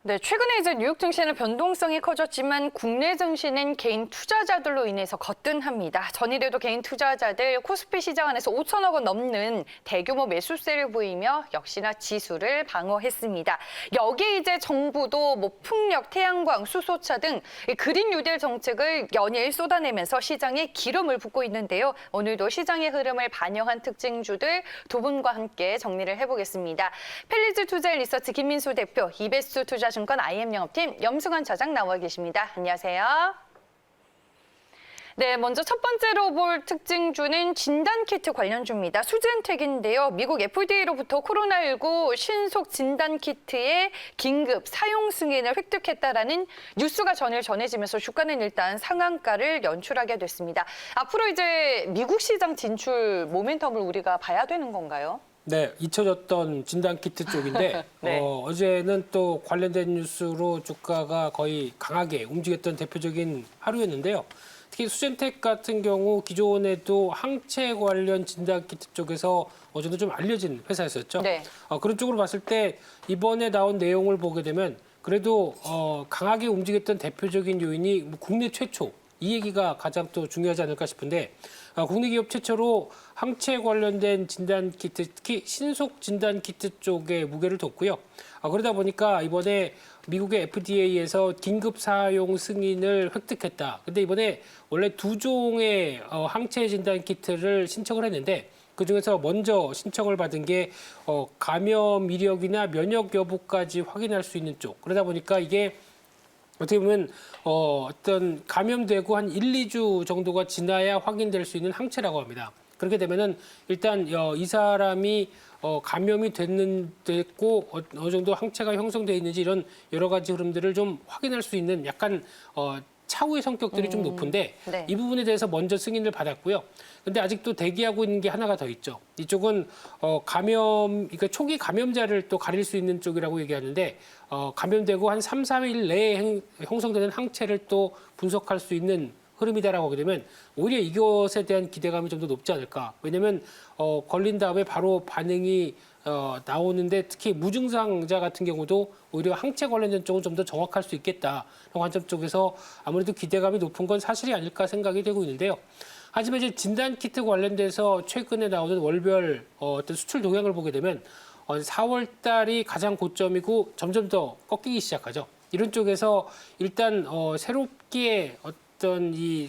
네, 최근에 이제 뉴욕 증시는 변동성이 커졌지만 국내 증시는 개인 투자자들로 인해서 거뜬합니다. 전일에도 개인 투자자들 코스피 시장 안에서 5천억 원 넘는 대규모 매수세를 보이며 역시나 지수를 방어했습니다. 여기에 이제 정부도 풍력, 태양광, 수소차 등 그린 뉴딜 정책을 연일 쏟아내면서 시장에 기름을 붓고 있는데요. 오늘도 시장의 흐름을 반영한 특징주들 두 분과 함께 정리를 해보겠습니다. 펠리즈 투자 리서치 김민수 대표, 이베스트 투자증권 IM 영업팀 염승환 차장 나와 계십니다. 안녕하세요. 네, 먼저 첫 번째로 볼 특징주는 진단키트 관련주입니다. 수젠텍인데요. 미국 FDA로부터 코로나19 신속 진단키트의 긴급 사용 승인을 획득했다라는 뉴스가 전일 전해지면서 주가는 일단 상한가를 연출하게 됐습니다. 앞으로 이제 미국 시장 진출 모멘텀을 우리가 봐야 되는 건가요? 네, 잊혀졌던 진단키트 쪽인데 네. 어제는 또 관련된 뉴스로 주가가 거의 강하게 움직였던 대표적인 하루였는데요. 특히 수젠텍 같은 경우 기존에도 항체 관련 진단키트 쪽에서 어제 좀 알려진 회사였었죠. 네. 그런 쪽으로 봤을 때 이번에 나온 내용을 보게 되면 그래도 강하게 움직였던 대표적인 요인이 국내 최초 이 얘기가 가장 또 중요하지 않을까 싶은데 국내 기업 최초로 항체 관련된 진단키트, 특히 신속 진단키트 쪽에 무게를 뒀고요. 그러다 보니까 이번에 미국의 FDA에서 긴급 사용 승인을 획득했다. 근데 이번에 원래 두 종의 항체 진단키트를 신청을 했는데 그중에서 먼저 신청을 받은 게 감염 이력이나 면역 여부까지 확인할 수 있는 쪽. 그러다 보니까 이게 어떻게 보면 어떤 감염되고 한 1, 2주 정도가 지나야 확인될 수 있는 항체라고 합니다. 그렇게 되면은 일단 이 사람이 감염이 됐고 어느 정도 항체가 형성되어 있는지 이런 여러 가지 흐름들을 좀 확인할 수 있는 약간 차후의 성격들이 좀 높은데 네. 이 부분에 대해서 먼저 승인을 받았고요. 근데 아직도 대기하고 있는 게 하나가 더 있죠. 이쪽은 그러니까 초기 감염자를 또 가릴 수 있는 쪽이라고 얘기하는데 감염되고 한 3, 4일 내에 형성되는 항체를 또 분석할 수 있는 흐름이다라고 하게 되면 오히려 이것에 대한 기대감이 좀 더 높지 않을까. 왜냐하면 걸린 다음에 바로 반응이 나오는데 특히 무증상자 같은 경우도 오히려 항체 관련된 쪽은 좀 더 정확할 수 있겠다. 관점 쪽에서 아무래도 기대감이 높은 건 사실이 아닐까 생각이 되고 있는데요. 하지만 이제 진단키트 관련돼서 최근에 나오는 월별 어떤 수출 동향을 보게 되면 4월 달이 가장 고점이고 점점 더 꺾이기 시작하죠. 이런 쪽에서 일단 새롭게 어떤 이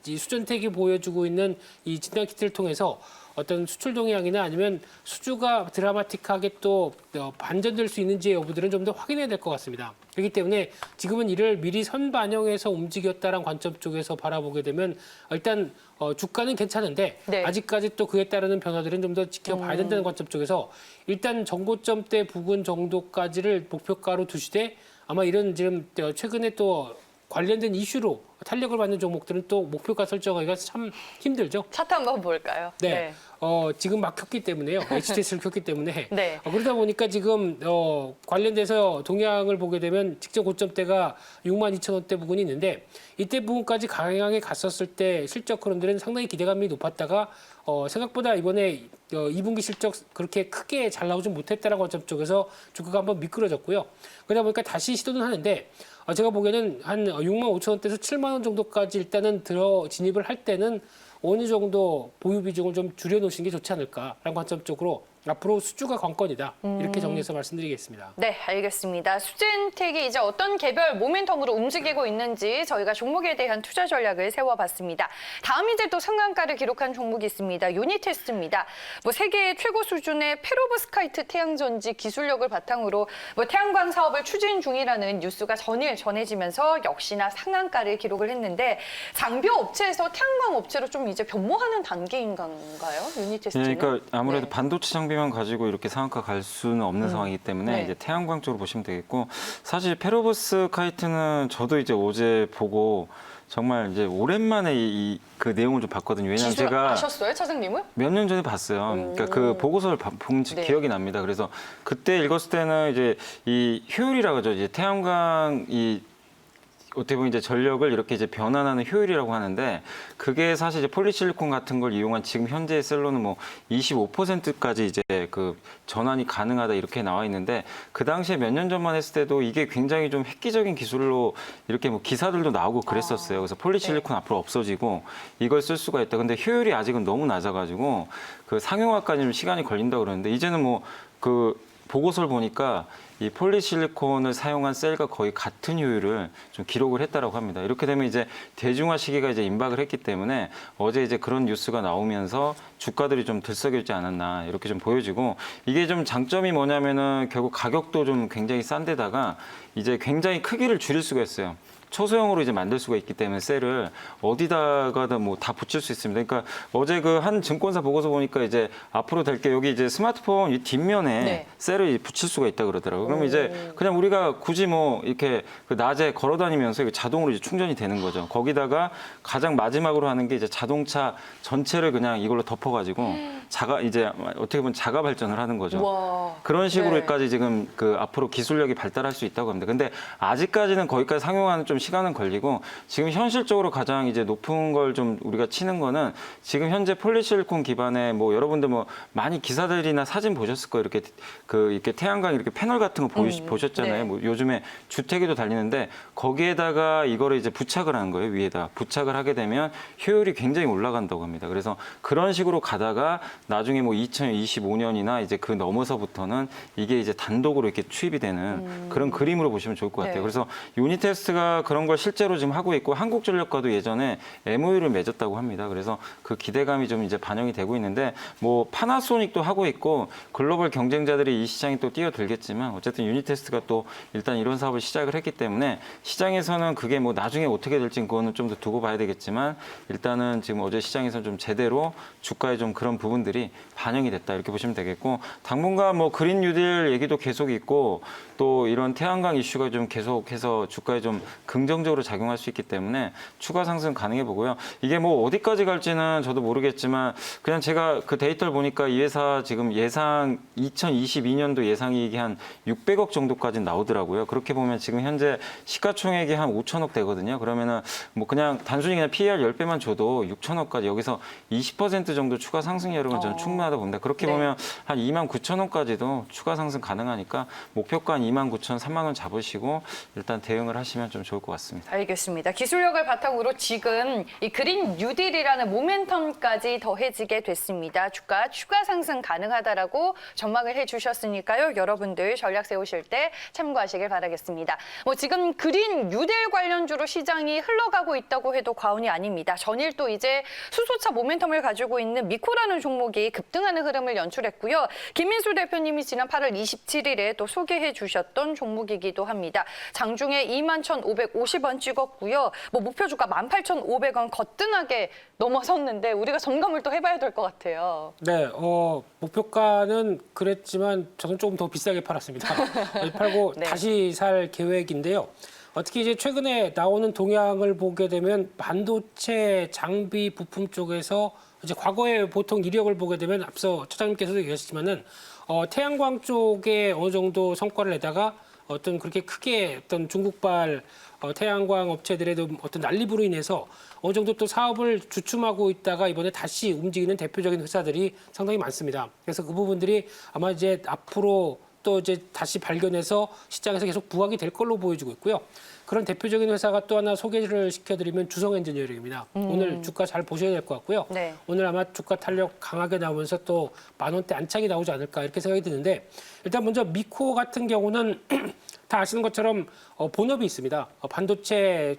수전택이 보여주고 있는 이 진단키트를 통해서 어떤 수출 동향이나 아니면 수주가 드라마틱하게 또 반전될 수 있는지 여부들은 좀 더 확인해야 될 것 같습니다. 그렇기 때문에 지금은 이를 미리 선반영해서 움직였다는 관점 쪽에서 바라보게 되면 일단 주가는 괜찮은데 네. 아직까지 또 그에 따르는 변화들은 좀 더 지켜봐야 된다는 관점 쪽에서 일단 정고점대 부근 정도까지를 목표가로 두시되 아마 이런 지금 최근에 또 관련된 이슈로 탄력을 받는 종목들은 또 목표가 설정하기가 참 힘들죠. 차트 한번 볼까요? 네. 지금 막 켰기 때문에요. HTS를 켰기 때문에. 네. 그러다 보니까 지금 관련돼서 동향을 보게 되면 직전 고점대가 62,000원대 부근이 있는데 이때 부분까지 강하게 갔었을 때 실적 흐름들은 상당히 기대감이 높았다가 생각보다 이번에 2분기 실적 그렇게 크게 잘 나오지 못했다는 관점 쪽에서 주가가 한번 미끄러졌고요. 그러다 보니까 다시 시도는 하는데 제가 보기에는 한 65,000원대에서 7만 원 정도까지 일단은 진입을 할 때는 어느 정도 보유 비중을 좀 줄여놓으신 게 좋지 않을까라는 관점 쪽으로 앞으로 수주가 관건이다. 이렇게 정리해서 말씀드리겠습니다. 네, 알겠습니다. 수젠텍이 이제 어떤 개별 모멘텀으로 움직이고 있는지 저희가 종목에 대한 투자 전략을 세워봤습니다. 다음 이제 또 상한가를 기록한 종목이 있습니다. 유니테스트입니다. 세계 최고 수준의 페로브스카이트 태양전지 기술력을 바탕으로 태양광 사업을 추진 중이라는 뉴스가 전일 전해지면서 역시나 상한가를 기록을 했는데 장비 업체에서 태양광 업체로 좀 이제 변모하는 단계인 건가요? 유니테스트는? 네, 그러니까 아무래도 네. 반도체 장비만 가지고 이렇게 상한가 갈 수는 없는 상황이기 때문에 네. 이제 태양광 쪽으로 보시면 되겠고 사실 페로브스카이트는 저도 이제 어제 보고 정말 이제 오랜만에 그 내용을 좀 봤거든요. 왜냐하면 제가 아셨어요, 차장님은? 몇 년 전에 봤어요. 그러니까 그 보고서를 본 네. 기억이 납니다. 그래서 그때 읽었을 때는 이제 이 효율이라고 하죠. 이제 태양광 이 어떻게 보면 이제 전력을 이렇게 이제 변환하는 효율이라고 하는데 그게 사실 이제 폴리실리콘 같은 걸 이용한 지금 현재의 셀로는 뭐 25%까지 이제 그 전환이 가능하다 이렇게 나와 있는데 그 당시에 몇 년 전만 했을 때도 이게 굉장히 좀 획기적인 기술로 이렇게 뭐 기사들도 나오고 그랬었어요. 그래서 폴리실리콘 앞으로 없어지고 이걸 쓸 수가 있다. 근데 효율이 아직은 너무 낮아가지고 그 상용화까지 좀 시간이 걸린다고 그러는데 이제는 뭐 그 보고서를 보니까 이 폴리실리콘을 사용한 셀과 거의 같은 효율을 좀 기록을 했다라고 합니다. 이렇게 되면 이제 대중화 시기가 이제 임박을 했기 때문에 어제 이제 그런 뉴스가 나오면서 주가들이 좀 들썩이지 않았나 이렇게 좀 보여지고 이게 좀 장점이 뭐냐면은 결국 가격도 좀 굉장히 싼 데다가 이제 굉장히 크기를 줄일 수가 있어요. 초소형으로 이제 만들 수가 있기 때문에 셀을 어디다가다 뭐 다 붙일 수 있습니다. 그러니까 어제 그 한 증권사 보고서 보니까 이제 앞으로 될 게 여기 이제 스마트폰 이 뒷면에 네. 셀을 붙일 수가 있다 그러더라고요. 그러면 이제 그냥 우리가 굳이 뭐 이렇게 그 낮에 걸어 다니면서 이게 자동으로 이제 충전이 되는 거죠. 거기다가 가장 마지막으로 하는 게 이제 자동차 전체를 그냥 이걸로 덮어가지고 이제 어떻게 보면 자가 발전을 하는 거죠. 와. 그런 식으로까지 네. 지금 그 앞으로 기술력이 발달할 수 있다고 합니다. 근데 아직까지는 거기까지 상용화는 좀 시간은 걸리고 지금 현실적으로 가장 이제 높은 걸 좀 우리가 치는 거는 지금 현재 폴리실리콘 기반의 뭐 여러분들 뭐 많이 기사들이나 사진 보셨을 거예요. 이렇게 태양광 이렇게 패널 같은 거 보셨잖아요. 네. 뭐 요즘에 주택에도 달리는데 거기에다가 이거를 이제 부착을 하는 거예요. 위에다 부착을 하게 되면 효율이 굉장히 올라간다고 합니다. 그래서 그런 식으로 가다가 나중에 뭐 2025년이나 이제 그 넘어서부터는 이게 이제 단독으로 이렇게 투입이 되는 그런 그림으로 보시면 좋을 것 같아요. 네. 그래서 유니테스트가 그런 걸 실제로 지금 하고 있고 한국전력과도 예전에 MOU를 맺었다고 합니다. 그래서 그 기대감이 좀 이제 반영이 되고 있는데 뭐 파나소닉도 하고 있고 글로벌 경쟁자들이 이 시장에 또 뛰어들겠지만 어쨌든 유니테스트가 또 일단 이런 사업을 시작을 했기 때문에 시장에서는 그게 뭐 나중에 어떻게 될지 그거는 좀 더 두고 봐야 되겠지만 일단은 지금 어제 시장에서 좀 제대로 주가에 좀 그런 부분들이 반영이 됐다 이렇게 보시면 되겠고 당분간 뭐 그린 뉴딜 얘기도 계속 있고 또 이런 태양광 이슈가 좀 계속해서 주가에 좀 긍정적으로 작용할 수 있기 때문에 추가 상승 가능해 보고요. 이게 뭐 어디까지 갈지는 저도 모르겠지만 그냥 제가 그 데이터를 보니까 이 회사 지금 예상 2022년도 예상이익이 한 600억 정도까지 나오더라고요. 그렇게 보면 지금 현재 시가총액이 한 5천억 되거든요. 그러면은 뭐 그냥 단순히 그냥 PER 10배만 줘도 6천억까지 여기서 20% 정도 추가 상승률은 저는 충분하다 봅니다. 그렇게 네. 보면 한 29,000원까지도 추가 상승 가능하니까 목표가 한 29,000, 3만 원 잡으시고 일단 대응을 하시면 좀 좋을 것 같습니다. 알겠습니다. 기술력을 바탕으로 지금 이 그린 뉴딜이라는 모멘텀까지 더해지게 됐습니다. 주가 추가 상승 가능하다라고 전망을 해주셨으니까요. 여러분들 전략 세우실 때 참고하시길 바라겠습니다. 뭐 지금 그린 뉴딜 관련주로 시장이 흘러가고 있다고 해도 과언이 아닙니다. 전일 또 이제 수소차 모멘텀을 가지고 있는 미코라는 종목이 급등하는 흐름을 연출했고요. 김민수 대표님이 지난 8월 27일에 또 소개해 주셨던 종목이기도 합니다. 장중에 21,550원 찍었고요. 뭐 목표 주가 18,500원 거뜬하게 넘어섰는데 우리가 점검을 또 해봐야 될 것 같아요. 네, 목표가는 그랬지만 저는 조금 더 비싸게 팔았습니다. 팔고 네. 다시 살 계획인데요. 특히 이제 최근에 나오는 동향을 보게 되면 반도체 장비 부품 쪽에서 이제 과거에 보통 이력을 보게 되면 앞서 차장님께서도 얘기하셨지만은 태양광 쪽에 어느 정도 성과를 내다가 어떤 그렇게 크게 어떤 중국발 태양광 업체들의 어떤 난립으로 인해서 어느 정도 또 사업을 주춤하고 있다가 이번에 다시 움직이는 대표적인 회사들이 상당히 많습니다. 그래서 그 부분들이 아마 이제 앞으로 또 이제 다시 발견해서 시장에서 계속 부각이 될 걸로 보여지고 있고요. 그런 대표적인 회사가 또 하나 소개를 시켜드리면 주성 엔지니어링입니다. 오늘 주가 잘 보셔야 될 것 같고요. 네. 오늘 아마 주가 탄력 강하게 나오면서 또 10,000원대 안착이 나오지 않을까 이렇게 생각이 드는데 일단 먼저 미코 같은 경우는 다 아시는 것처럼 본업이 있습니다. 반도체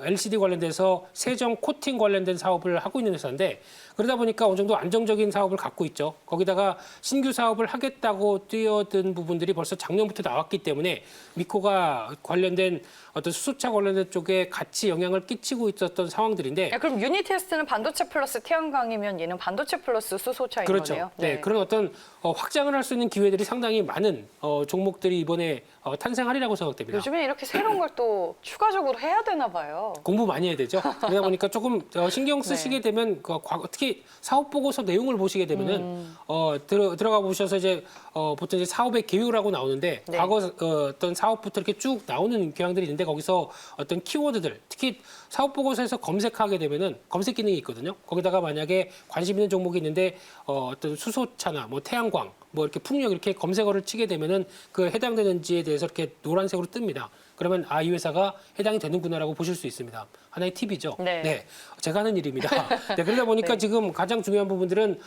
LCD 관련돼서 세정 코팅 관련된 사업을 하고 있는 회사인데 그러다 보니까 어느 정도 안정적인 사업을 갖고 있죠. 거기다가 신규 사업을 하겠다고 뛰어든 부분들이 벌써 작년부터 나왔기 때문에 미코가 관련된 어떤 수소차 관련된 쪽에 같이 영향을 끼치고 있었던 상황들인데 그럼 유니테스트는 반도체 플러스 태양광이면 얘는 반도체 플러스 수소차인 그렇죠. 거네요. 네. 그런 어떤 확장을 할 수 있는 기회들이 상당히 많은 종목들이 이번에 탄생하리라고 생각됩니다. 요즘에 이렇게 새로운 걸 또 추가적으로 해야 되나 봐요. 공부 많이 해야 되죠. 그러다 보니까 조금 신경 쓰시게 되면 특히 사업 보고서 내용을 보시게 되면은 들어가 보셔서 이제 보통 이제 사업의 계획이라고 나오는데 네. 과거 어떤 사업부터 이렇게 쭉 나오는 교양들이 있는데 거기서 어떤 키워드들 특히 사업 보고서에서 검색하게 되면은 검색 기능이 있거든요. 거기다가 만약에 관심 있는 종목이 있는데 어떤 수소차나 뭐 태양광 뭐 이렇게 풍력 이렇게 검색어를 치게 되면은 그 해당되는지에 대해서 이렇게 노란색으로 뜹니다. 그러면 이 회사가 해당이 되는구나라고 보실 수 있습니다. 하나의 팁이죠. 네. 제가 하는 일입니다. 네, 그러다 보니까 네. 지금 가장 중요한 부분들은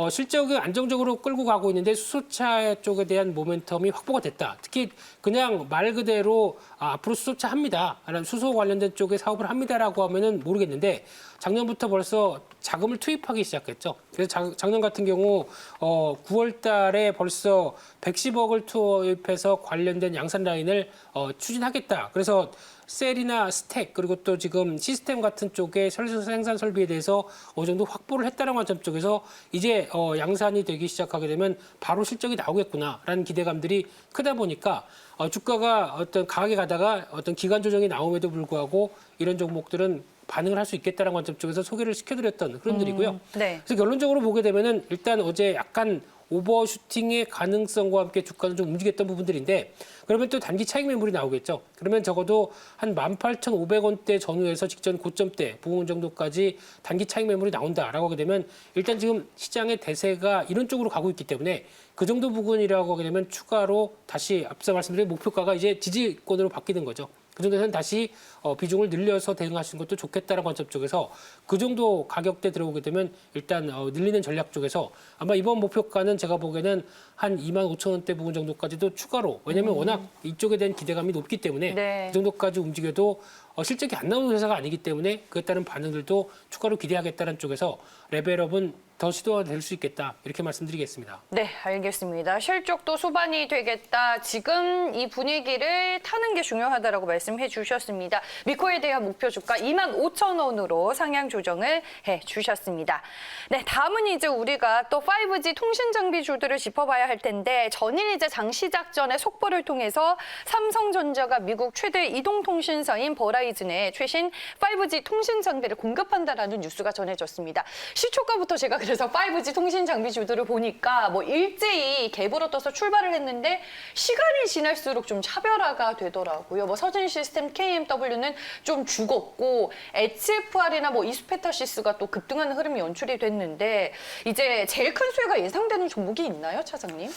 실적을 안정적으로 끌고 가고 있는데 수소차 쪽에 대한 모멘텀이 확보가 됐다. 특히 그냥 말 그대로 앞으로 수소차 합니다. 수소 관련된 쪽에 사업을 합니다라고 하면은 모르겠는데 작년부터 벌써 자금을 투입하기 시작했죠. 그래서 작년 같은 경우 9월 달에 벌써 110억을 투입해서 관련된 양산 라인을 추진하겠다. 그래서 셀이나 스택 그리고 또 지금 시스템 같은 쪽의 생산 설비에 대해서 어느 정도 확보를 했다는 관점 쪽에서 이제 양산이 되기 시작하게 되면 바로 실적이 나오겠구나라는 기대감들이 크다 보니까 주가가 어떤 강하게 가다가 어떤 기간 조정이 나옴에도 불구하고 이런 종목들은 반응을 할 수 있겠다는 관점 쪽에서 소개를 시켜드렸던 흐름들이고요. 네. 그래서 결론적으로 보게 되면은 일단 어제 약간 오버슈팅의 가능성과 함께 주가는 좀 움직였던 부분들인데 그러면 또 단기 차익 매물이 나오겠죠. 그러면 적어도 한 18,500원대 전후에서 직전 고점대 부분 정도까지 단기 차익 매물이 나온다라고 하게 되면 일단 지금 시장의 대세가 이런 쪽으로 가고 있기 때문에 그 정도 부분이라고 하게 되면 추가로 다시 앞서 말씀드린 목표가가 이제 지지권으로 바뀌는 거죠. 그 정도에서는 다시 비중을 늘려서 대응하시는 것도 좋겠다는 관점 쪽에서 그 정도 가격대 들어오게 되면 일단 늘리는 전략 쪽에서 아마 이번 목표가는 제가 보기에는 한 25,000원대 부분 정도까지도 추가로 왜냐하면 워낙 이쪽에 대한 기대감이 높기 때문에 네. 그 정도까지 움직여도 실적이 안 나오는 회사가 아니기 때문에 그에 따른 반응들도 추가로 기대하겠다는 쪽에서 레벨업은 더 시도가 될 수 있겠다 이렇게 말씀드리겠습니다. 네, 알겠습니다. 실적도 수반이 되겠다. 지금 이 분위기를 타는 게 중요하다라고 말씀해 주셨습니다. 미코에 대한 목표 주가 25,000원으로 상향 조정을 해 주셨습니다. 네, 다음은 이제 우리가 또 5G 통신 장비주들을 짚어봐야 할 텐데 전일 이제 장 시작 전에 속보를 통해서 삼성전자가 미국 최대 이동통신사인 버라이즌에 최신 5G 통신 장비를 공급한다라는 뉴스가 전해졌습니다. 시초가부터 제가 그래서 5G 통신 장비주들을 보니까 뭐 일제히 갭으로 떠서 출발을 했는데 시간이 지날수록 좀 차별화가 되더라고요. 뭐 서진 시스템 KMW는 좀 죽었고 HFR이나 뭐 이수페타시스가 또 급등하는 흐름이 연출이 됐는데 이제 제일 큰 수혜가 예상되는 종목이 있나요, 차장님?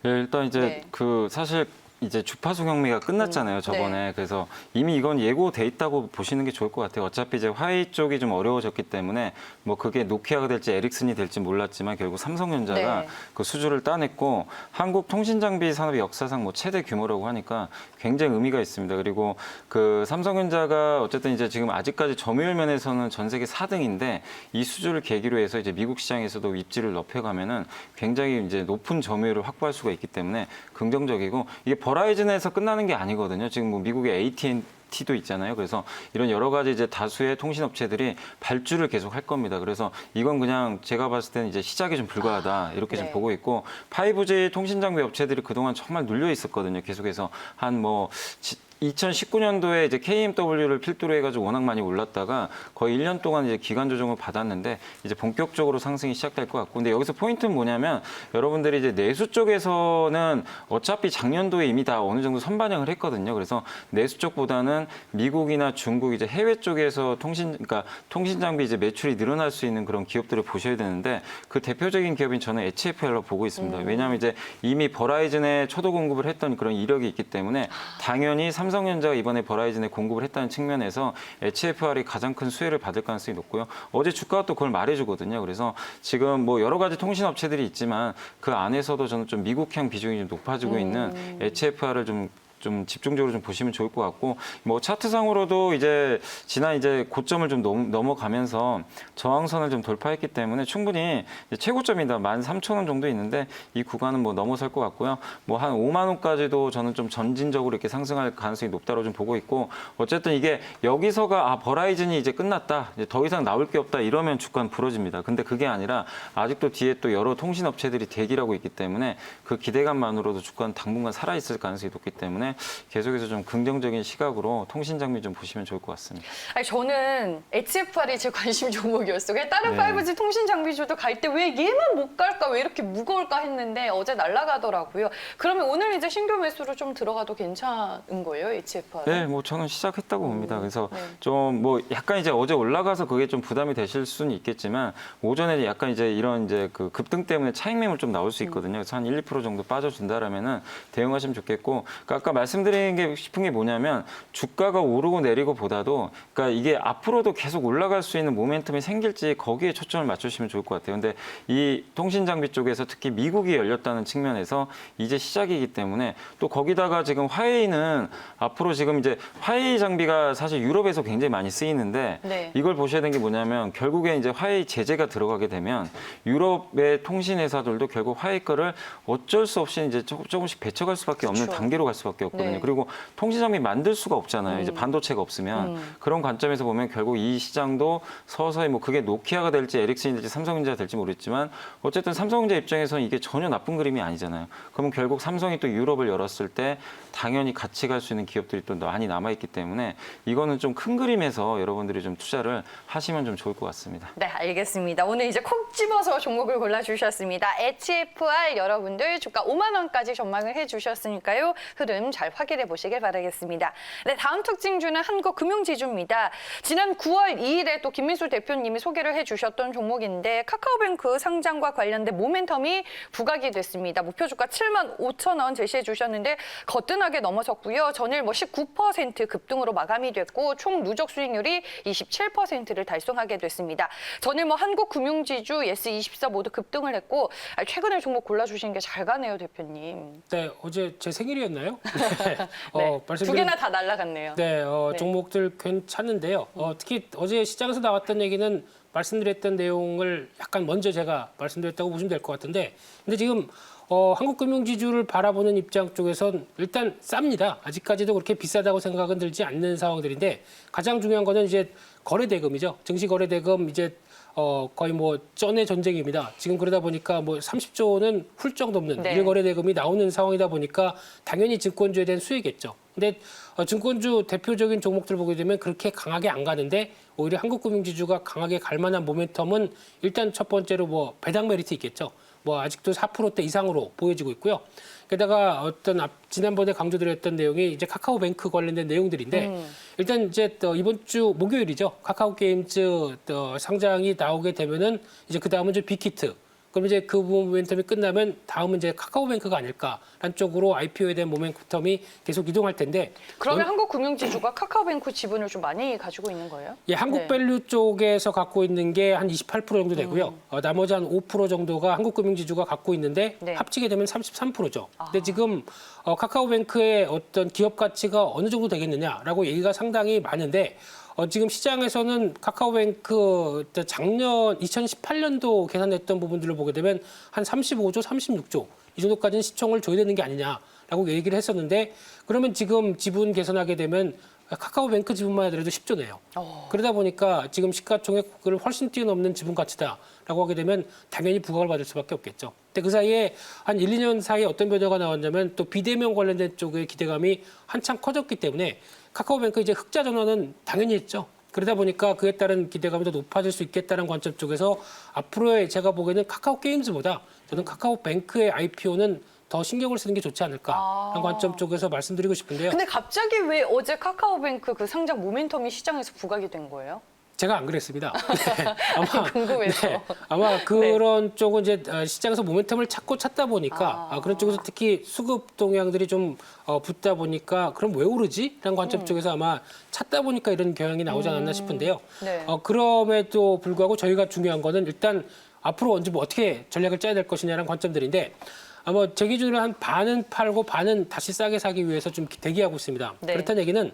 예, 일단 이제 네. 사실 이제 주파수 경매가 끝났잖아요, 저번에. 네. 그래서 이미 이건 예고돼 있다고 보시는 게 좋을 것 같아요. 어차피 이제 화웨이 쪽이 좀 어려워졌기 때문에 뭐 그게 노키아가 될지 에릭슨이 될지 몰랐지만 결국 삼성전자가 네. 그 수주를 따냈고 한국 통신장비 산업의 역사상 뭐 최대 규모라고 하니까 굉장히 의미가 있습니다. 그리고 그 삼성전자가 어쨌든 이제 지금 아직까지 점유율 면에서는 전 세계 4등인데 이 수주를 계기로 해서 이제 미국 시장에서도 입지를 넓혀가면은 굉장히 이제 높은 점유율을 확보할 수가 있기 때문에 긍정적이고 이게 버라이즌에서 끝나는 게 아니거든요. 지금 뭐 미국의 AT&T도 있잖아요. 그래서 이런 여러 가지 이제 다수의 통신업체들이 발주를 계속 할 겁니다. 그래서 이건 그냥 제가 봤을 때는 이제 시작이 좀 불가하다 이렇게 네. 좀 보고 있고 5G 통신장비 업체들이 그동안 정말 눌려 있었거든요. 계속해서 한 뭐 2019년도에 이제 KMW를 필두로 해가지고 워낙 많이 올랐다가 거의 1년 동안 이제 기간 조정을 받았는데 이제 본격적으로 상승이 시작될 것 같고 근데 여기서 포인트는 뭐냐면 여러분들이 이제 내수 쪽에서는 어차피 작년도에 이미 다 어느 정도 선반영을 했거든요. 그래서 내수 쪽보다는 미국이나 중국 이제 해외 쪽에서 그러니까 통신 장비 이제 매출이 늘어날 수 있는 그런 기업들을 보셔야 되는데 그 대표적인 기업인 저는 HFR로 보고 있습니다. 왜냐하면 이제 이미 버라이즌에 초도 공급을 했던 그런 이력이 있기 때문에 당연히 삼성전자가 이번에 버라이즌에 공급을 했다는 측면에서 HFR이 가장 큰 수혜를 받을 가능성이 높고요. 어제 주가가 또 그걸 말해주거든요. 그래서 지금 뭐 여러 가지 통신 업체들이 있지만 그 안에서도 저는 좀 미국향 비중이 좀 높아지고 있는 HFR을 좀 집중적으로 좀 보시면 좋을 것 같고 뭐 차트상으로도 이제 지난 이제 고점을 좀 넘어가면서 저항선을 좀 돌파했기 때문에 충분히 이제 최고점이다 13,000원 정도 있는데 이 구간은 뭐 넘어설 것 같고요. 뭐 한 5만 원까지도 저는 좀 점진적으로 이렇게 상승할 가능성이 높다고 좀 보고 있고 어쨌든 이게 여기서가 버라이즌이 이제 끝났다 이제 더 이상 나올 게 없다 이러면 주가는 부러집니다. 근데 그게 아니라 아직도 뒤에 또 여러 통신 업체들이 대기하고 있기 때문에 그 기대감만으로도 주가는 당분간 살아 있을 가능성이 높기 때문에 때문에 계속해서 좀 긍정적인 시각으로 통신 장비 좀 보시면 좋을 것 같습니다. 아니, 저는 HFR이 제 관심 종목이었어요. 그냥 다른 네. 5G 통신 장비주도 갈 때 왜 얘만 못 갈까? 왜 이렇게 무거울까 했는데 어제 날아가더라고요. 그러면 오늘 이제 신규 매수로 좀 들어가도 괜찮은 거예요, HFR? 네, 뭐 저는 시작했다고 봅니다. 그래서 네. 좀 뭐 약간 이제 어제 올라가서 그게 좀 부담이 되실 수는 있겠지만 오전에 약간 이제 이런 이제 그 급등 때문에 차익 매물 좀 나올 수 있거든요. 그래서 한 1, 2% 정도 빠져준다라면은 대응하시면 좋겠고, 그러니까 아까 말씀드린 게 싶은 게 뭐냐면 주가가 오르고 내리고 보다도 그러니까 이게 앞으로도 계속 올라갈 수 있는 모멘텀이 생길지 거기에 초점을 맞추시면 좋을 것 같아요. 근데 이 통신 장비 쪽에서 특히 미국이 열렸다는 측면에서 이제 시작이기 때문에 또 거기다가 지금 화웨이는 앞으로 지금 이제 화웨이 장비가 사실 유럽에서 굉장히 많이 쓰이는데 네. 이걸 보셔야 되는 게 뭐냐면 결국에 이제 화웨이 제재가 들어가게 되면 유럽의 통신 회사들도 결국 화웨이 거를 어쩔 수 없이 이제 조금씩 배쳐갈 수밖에 없는 그렇죠. 단계로 갈 수밖에 없거든요. 네. 그리고 통신 장비 만들 수가 없잖아요. 이제 반도체가 없으면 그런 관점에서 보면 결국 이 시장도 서서히 뭐 그게 노키아가 될지 에릭슨이 될지 삼성전자가 될지 모르겠지만 어쨌든 삼성전자 입장에서는 이게 전혀 나쁜 그림이 아니잖아요. 그러면 결국 삼성이 또 유럽을 열었을 때 당연히 같이 갈 수 있는 기업들이 또 많이 남아있기 때문에 이거는 좀 큰 그림에서 여러분들이 좀 투자를 하시면 좀 좋을 것 같습니다. 네, 알겠습니다. 오늘 이제 콕 집어서 종목을 골라주셨습니다. HFR 여러분들 주가 5만 원까지 전망을 해주셨으니까요. 흐름 잘 확인해 보시길 바라겠습니다. 네, 다음 특징주는 한국금융지주입니다. 지난 9월 2일에 또 김민수 대표님이 소개를 해주셨던 종목인데 카카오뱅크 상장과 관련된 모멘텀이 부각이 됐습니다. 목표 주가 7만 5천 원 제시해 주셨는데 거뜬하게 넘어섰고요. 전일 뭐 19% 급등으로 마감이 됐고 총 누적 수익률이 27%를 달성하게 됐습니다. 전일 뭐 한국금융지주, 예스24 모두 급등을 했고 최근에 종목 골라주신 게 잘 가네요, 대표님. 네, 어제 제 생일이었나요? 네, 말씀드린- 두 개나 다 날아갔네요. 네, 네. 종목들 괜찮은데요. 특히 어제 시장에서 나왔던 얘기는 말씀드렸던 내용을 약간 먼저 제가 말씀드렸다고 보시면 될 것 같은데, 근데 지금 한국금융지주를 바라보는 입장 쪽에선 일단 쌉니다. 아직까지도 그렇게 비싸다고 생각은 들지 않는 상황들인데 가장 중요한 거는 이제 거래대금이죠. 증시거래대금 이제 거의 뭐 쩐의 전쟁입니다. 지금 그러다 보니까 뭐 30조는 훌쩍 넘는 네. 일거래대금이 나오는 상황이다 보니까 당연히 증권주에 대한 수혜겠죠. 근데 증권주 대표적인 종목들 보게 되면 그렇게 강하게 안 가는데 오히려 한국금융지주가 강하게 갈 만한 모멘텀은 일단 첫 번째로 뭐 배당 메리트 있겠죠. 뭐 아직도 4%대 이상으로 보여지고 있고요. 게다가 지난번에 강조드렸던 내용이 이제 카카오뱅크 관련된 내용들인데 일단 이제 이번 주 목요일이죠. 카카오 게임즈 상장이 나오게 되면은 이제 그 다음은 이제 빅히트. 그럼 이제 그 모멘텀이 끝나면 다음은 이제 카카오뱅크가 아닐까라는 쪽으로 IPO에 대한 모멘텀이 계속 이동할 텐데. 그러면 한국금융지주가 카카오뱅크 지분을 좀 많이 가지고 있는 거예요? 예, 한국밸류 쪽에서 갖고 있는 게 한 28% 정도 되고요. 나머지 한 5% 정도가 한국금융지주가 갖고 있는데 네. 합치게 되면 33%죠. 근데 지금 카카오뱅크의 어떤 기업 가치가 어느 정도 되겠느냐라고 얘기가 상당히 많은데 지금 시장에서는 카카오뱅크 작년 2018년도 계산했던 부분들을 보게 되면 한 35조, 36조 이 정도까지는 시총을 줘야 되는 게 아니냐라고 얘기를 했었는데 그러면 지금 지분 계산하게 되면 카카오뱅크 지분만 하더라도 10조네요. 그러다 보니까 지금 시가총액을 훨씬 뛰어넘는 지분 가치다라고 하게 되면 당연히 부각을 받을 수밖에 없겠죠. 근데 그 사이에 한 1, 2년 사이에 어떤 변화가 나왔냐면 또 비대면 관련된 쪽의 기대감이 한참 커졌기 때문에 카카오뱅크 이제 흑자 전환은 당연히 했죠. 그러다 보니까 그에 따른 기대감이 더 높아질 수 있겠다는 관점 쪽에서 앞으로의 제가 보기에는 카카오 게임즈보다 저는 카카오뱅크의 IPO는 더 신경을 쓰는 게 좋지 않을까라는 관점 쪽에서 말씀드리고 싶은데요. 근데 갑자기 왜 어제 카카오뱅크 그 상장 모멘텀이 시장에서 부각이 된 거예요? 제가 안 그랬습니다. 네, 아마 궁금해서. 아마 그런 쪽은 이제 시장에서 모멘텀을 찾다 보니까 그런 쪽에서 특히 수급 동향들이 좀 붙다 보니까 그럼 왜 오르지? 라는 관점 쪽에서 아마 찾다 보니까 이런 경향이 나오지 않았나 싶은데요. 네. 그럼에도 불구하고 저희가 중요한 거는 일단 앞으로 언제 뭐 어떻게 전략을 짜야 될 것이냐라는 관점들인데 아마 제 기준으로 한 반은 팔고 반은 다시 싸게 사기 위해서 좀 대기하고 있습니다. 네. 그렇다는 얘기는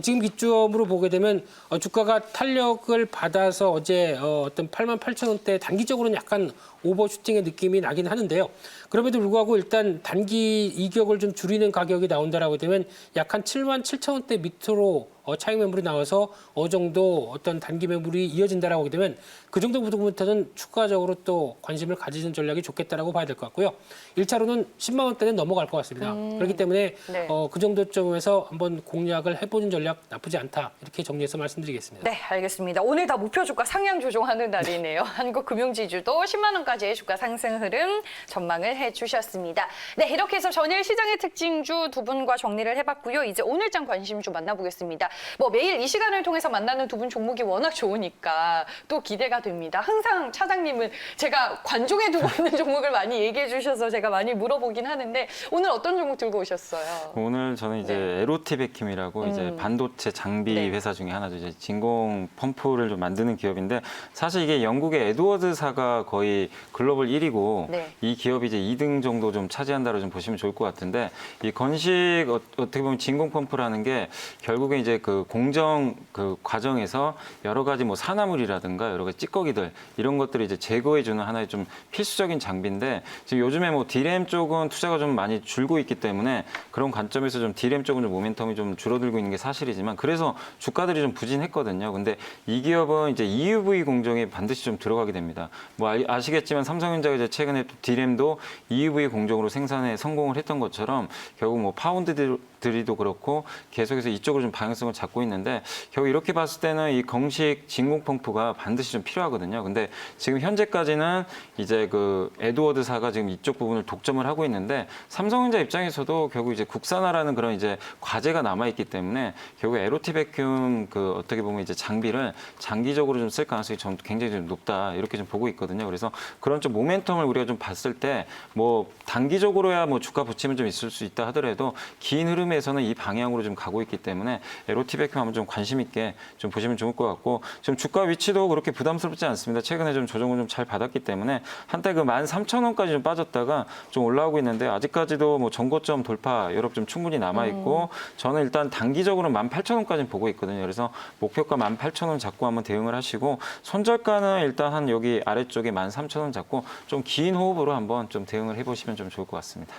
지금 기점으로 보게 되면 주가가 탄력을 받아서 어제 어떤 88,000원대 단기적으로는 약간 오버슈팅의 느낌이 나긴 하는데요. 그럼에도 불구하고 일단 단기 이격을 좀 줄이는 가격이 나온다라고 되면 약 한 7만 7천 원대 밑으로 차익 매물이 나와서 어느 정도 어떤 단기 매물이 이어진다라고 하게 되면 그 정도 부분부터는 추가적으로 또 관심을 가지는 전략이 좋겠다라고 봐야 될 것 같고요. 1차로는 10만 원대는 넘어갈 것 같습니다. 그렇기 때문에 네. 그 정도쯤에서 한번 공략을 해보는 전략 나쁘지 않다. 이렇게 정리해서 말씀드리겠습니다. 네, 알겠습니다. 오늘 다 목표 주가 상향 조정하는 날이네요. 한국금융지주도 10만 원까지의 주가 상승 흐름 전망을 해주셨습니다. 네, 이렇게 해서 전일 시장의 특징주 두 분과 정리를 해봤고요. 이제 오늘장 관심주 만나보겠습니다. 뭐 매일 이 시간을 통해서 만나는 두 분 종목이 워낙 좋으니까 또 기대가 됩니다. 항상 차장님은 제가 관종에 두고 있는 종목을 많이 얘기해 주셔서 제가 많이 물어보긴 하는데 오늘 어떤 종목 들고 오셨어요? 오늘 저는 이제 에로티베큐이라고 이제 반도체 장비 네. 회사 중에 하나죠. 이제 진공 펌프를 좀 만드는 기업인데 사실 이게 영국의 에드워드사가 거의 글로벌 1위고 네. 이 기업이 이제 2등 정도 좀 차지한다고 좀 보시면 좋을 것 같은데 이 건식 어떻게 보면 진공 펌프라는 게 결국에 이제 그 공정 그 과정에서 여러 가지 뭐 산화물이라든가 여러 가지 찌꺼기들 이런 것들을 이제 제거해주는 하나의 좀 필수적인 장비인데 지금 요즘에 뭐 D램 쪽은 투자가 좀 많이 줄고 있기 때문에 그런 관점에서 좀 D램 쪽은 좀 모멘텀이 좀 줄어들고 있는 게 사실이지만 그래서 주가들이 좀 부진했거든요. 근데 이 기업은 이제 EUV 공정에 반드시 좀 들어가게 됩니다. 뭐 아시겠지만 삼성전자가 이제 최근에 또 D램도 EUV 공정으로 생산에 성공을 했던 것처럼 결국 뭐 파운드들이도 그렇고 계속해서 이쪽으로 좀 방향성을 잡고 있는데 결국 이렇게 봤을 때는 이 건식 진공 펌프가 반드시 좀 필요하거든요. 근데 지금 현재까지는 이제 그 에드워드사가 지금 이쪽 부분을 독점을 하고 있는데 삼성전자 입장에서도 결국 이제 국산화라는 그런 이제 과제가 남아 있기 때문에 결국 에로티베큐 그 어떻게 보면 이제 장비를 장기적으로 좀 쓸 가능성이 좀 굉장히 좀 높다 이렇게 좀 보고 있거든요. 그래서 그런 좀 모멘텀을 우리가 좀 봤을 때 뭐 단기적으로야 뭐 주가 부침은 좀 있을 수 있다 하더라도 긴 흐름에서는 이 방향으로 좀 가고 있기 때문에 에로티베큐 한번 좀 관심 있게 좀 보시면 좋을 것 같고 지금 주가 위치도 그렇게 부담스럽지 않습니다. 최근에 좀 조정을 좀 잘 받았기 때문에 한때 그 13,000원까지 좀 빠졌다가 좀 올라오고 있는데 아직까지도 뭐 전고점 돌파 여력 좀 충분히 남아 있고 저는 일단 단기적으로 18,000원까지 보고 있거든요. 그래서 목표가 18,000원 잡고 한번 대응을 하시고 손절가는 일단 한 여기 아래쪽에 13,000원 잡고 좀 긴 호흡으로 한번 좀 대응을 해보시면 좀 좋을 것 같습니다.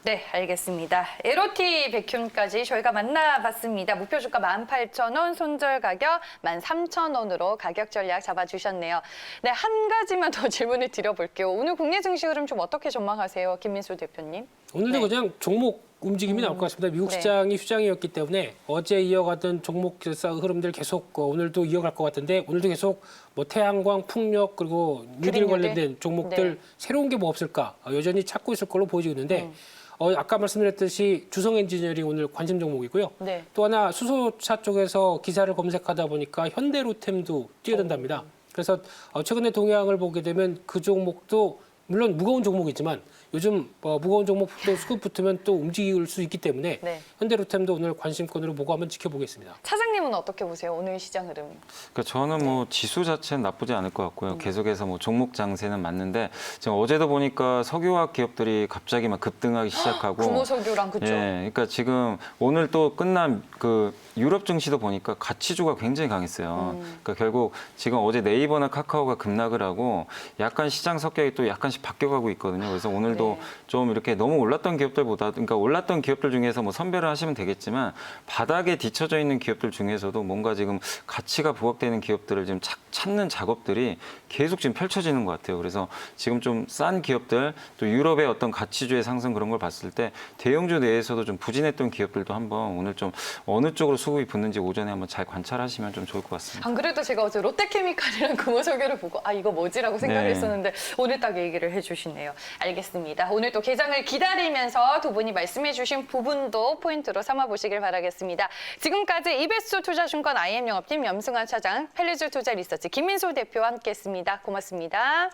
네, 알겠습니다. 에로티 백큐까지 저희가 만나봤습니다. 목표 주가 18,000원, 손절 가격 13,000원으로 가격 전략 잡아주셨네요. 네, 한 가지만 더 질문을 드려볼게요. 오늘 국내 증시 흐름 좀 어떻게 전망하세요, 김민수 대표님? 오늘도 네. 그냥 종목 움직임이 나올 것 같습니다. 미국 네. 시장이 휴장이었기 때문에 어제 이어가던 종목 흐름들 계속 오늘도 이어갈 것 같은데 오늘도 계속 뭐 태양광, 풍력 그리고 뉴딜 관련된 종목들 네. 새로운 게 뭐 없을까 여전히 찾고 있을 걸로 보여지고 있는데 아까 말씀드렸듯이 주성 엔지니어링 오늘 관심 종목이고요. 네. 또 하나 수소차 쪽에서 기사를 검색하다 보니까 현대로템도 뛰어든답니다. 그래서 최근에 동향을 보게 되면 그 종목도 물론 무거운 종목이지만 요즘 무거운 종목도 수급 붙으면 또 움직일 수 있기 때문에 네. 현대로템도 오늘 관심권으로 보고 한번 지켜보겠습니다. 차장님은 어떻게 보세요, 오늘 시장 흐름? 그러니까 저는 뭐 지수 자체는 나쁘지 않을 것 같고요. 계속해서 뭐 종목 장세는 맞는데 지금 어제도 보니까 석유화학 기업들이 갑자기 막 급등하기 시작하고 금호석유랑 그쪽. 예, 그러니까 지금 오늘 또 끝난 그 유럽 증시도 보니까 가치주가 굉장히 강했어요. 그러니까 결국 지금 어제 네이버나 카카오가 급락을 하고 약간 시장 성격이 또 약간씩 바뀌어가고 있거든요. 그래서 오늘도 네. 좀 이렇게 너무 올랐던 기업들보다 그러니까 올랐던 기업들 중에서 뭐 선별을 하시면 되겠지만 바닥에 뒤쳐져 있는 기업들 중에서도 뭔가 지금 가치가 부각되는 기업들을 지금 찾는 작업들이 계속 지금 펼쳐지는 것 같아요. 그래서 지금 좀 싼 기업들 또 유럽의 어떤 가치주의 상승 그런 걸 봤을 때 대형주 내에서도 좀 부진했던 기업들도 한번 오늘 좀 어느 쪽으로 수급이 붙는지 오전에 한번 잘 관찰하시면 좀 좋을 것 같습니다. 안 그래도 제가 어제 롯데케미칼이랑 금호석유를 보고 이거 뭐지라고 생각을 네. 했었는데 오늘 딱 얘기를 해주시네요. 알겠습니다. 오늘 또 개장을 기다리면서 두 분이 말씀해주신 부분도 포인트로 삼아보시길 바라겠습니다. 지금까지 이베스트 투자증권 IM 영업팀 염승환 차장, 펠리즈 투자 리서치 김민수 대표와 함께했습니다. 고맙습니다.